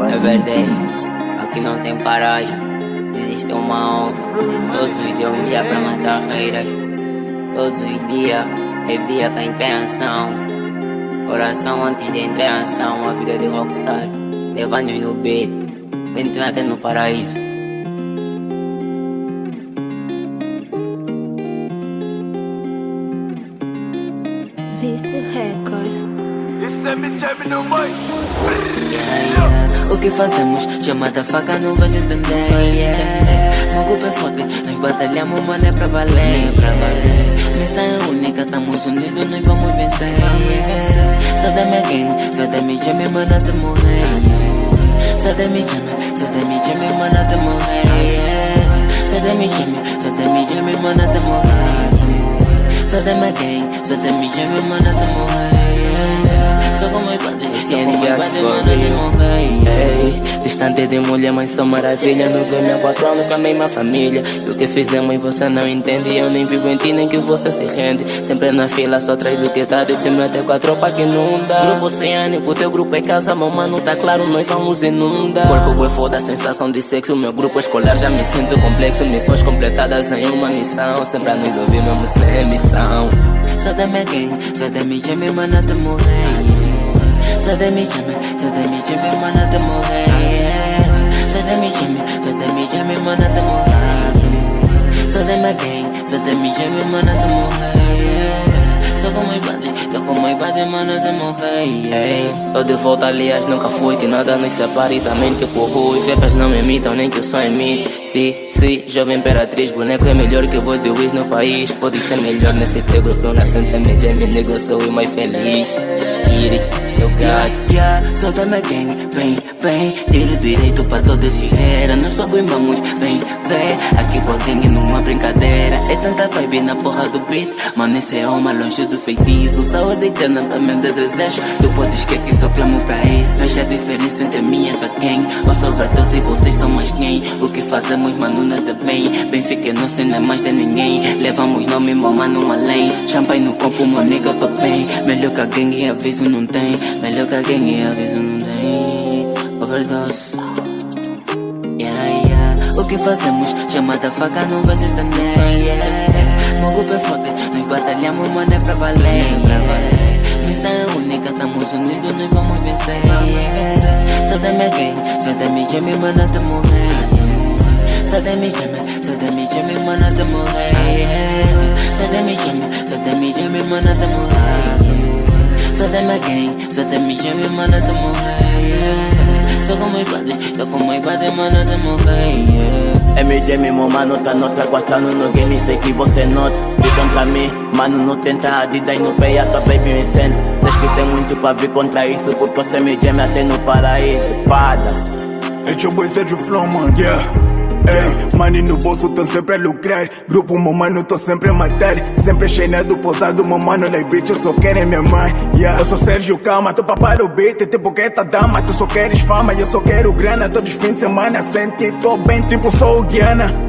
É verdade, aqui não tem paragem, existe uma honra. Todos os dias um dia pra matar reiras. Todos os dias é dia pra entrar em ação. Oração antes de entrar em ação. A vida de rockstar, leva-nos no beat, vento até no paraíso. Vício Record. Isso é me chame no meio. O que fazemos? Chamada faca não vais entender. Meu grupo é forte, nós batalhamos, mano, é pra valer. Missão é única, estamos unidos, nós vamos vencer. Só da minha gang, só da minha gêmea, mano, até morrer. Só da minha gêmea, mano, até morrer. Só da minha gêmea, mano, até morrer. Só da minha gang, só da minha gêmea, mano, até morrer. Só com meus padres, Ei, distante de mulher, mas sou maravilha. No game há 4 anos com a mesma família. E o que fizemos e você não entende. Eu nem vivo em ti, nem que você se rende. Sempre na fila, só atrás do que tá de cima até com a tropa que não dá. Grupo oceânico, teu grupo é casa, meu mano, tá claro, nós vamos inundar. Corpo é foda, sensação de sexo. Meu grupo escolar já me sinto complexo. Missões completadas em uma missão. Sempre a nos ouvir mesmo sem missão. Só da minha gang, só da minha gêmea, mano, até morrer. Só da minha gêmea, mano, até morrer. Só da minha gêmea, mano, até morrer. Só da minha gang, só da minha gêmea, mano, até morrer. Só com meus padres, mano, até morrer. Ei, tô de volta, aliás, nunca fui. Que nada nos separe, também tipo Rui. Vepas não me imitam, nem que eu só imite. Se, jovem imperatriz, boneco é melhor que o de Wiz no país. Pode ser melhor nesse teu grupo, eu nasci em mídia, me nego, eu sou o mais feliz. Eu gato. Só da minha gang, vem, tiro direito pra toda esse era. Nós só vamos, vem, aqui com a gangue numa brincadeira. É tanta vibe na porra do beat, mano, esse é uma longe do feitiço. Saúde e grana também de desejo, tu podes que aqui só clamo pra isso. Veja a diferença entre a minha e tua gang. Eu sou verdade e vocês são mais quem. O que fazemos, mano, nada bem. Benfica não sei nem mais de ninguém. Levamos nome, meu mano, além. Champanhe no copo, meu nigga, tô bem. Melhor que a gangue, aviso não tem. Melhor que a gangue, aviso não tem. Overdose. O que fazemos? Chamada faca não vais entender. Meu grupo é forte, nós batalhamos, mano, é pra valer. Missão é única, estamos unidos, nós vamos vencer. Só da minha gang, só da minha gêmea, mano, até morrer. Só da minha gêmea, mano, até morrer. Só da minha gêmea, mano, até morrer. Só da minha gang, só da minha gêmea, mano, até morrer. Só com meus padres, mano, até morrer. MJ, meu mano, tá nota 4 anos no game, sei que você nota. Vir contra mim, mano, não tenta Adidas no pé, a tua baby me sente. Diz que tem muito pra vir contra isso, porque você me geme até no paraíso, pada. É your boy Sérgio Flow, man, yeah. Ei, money no bolso, tô sempre a lucrar. Grupo, meu mano, tô sempre a matar. Sempre cheio do posado, meu mano, like bitch, eu só quero minha mãe, yeah. Eu sou Sérgio, calma, tô pra parar o beat. Tipo que tá dama, tu só queres fama, eu só quero grana. Todos os fins de semana, sente, tô bem, tipo sou o Guiana.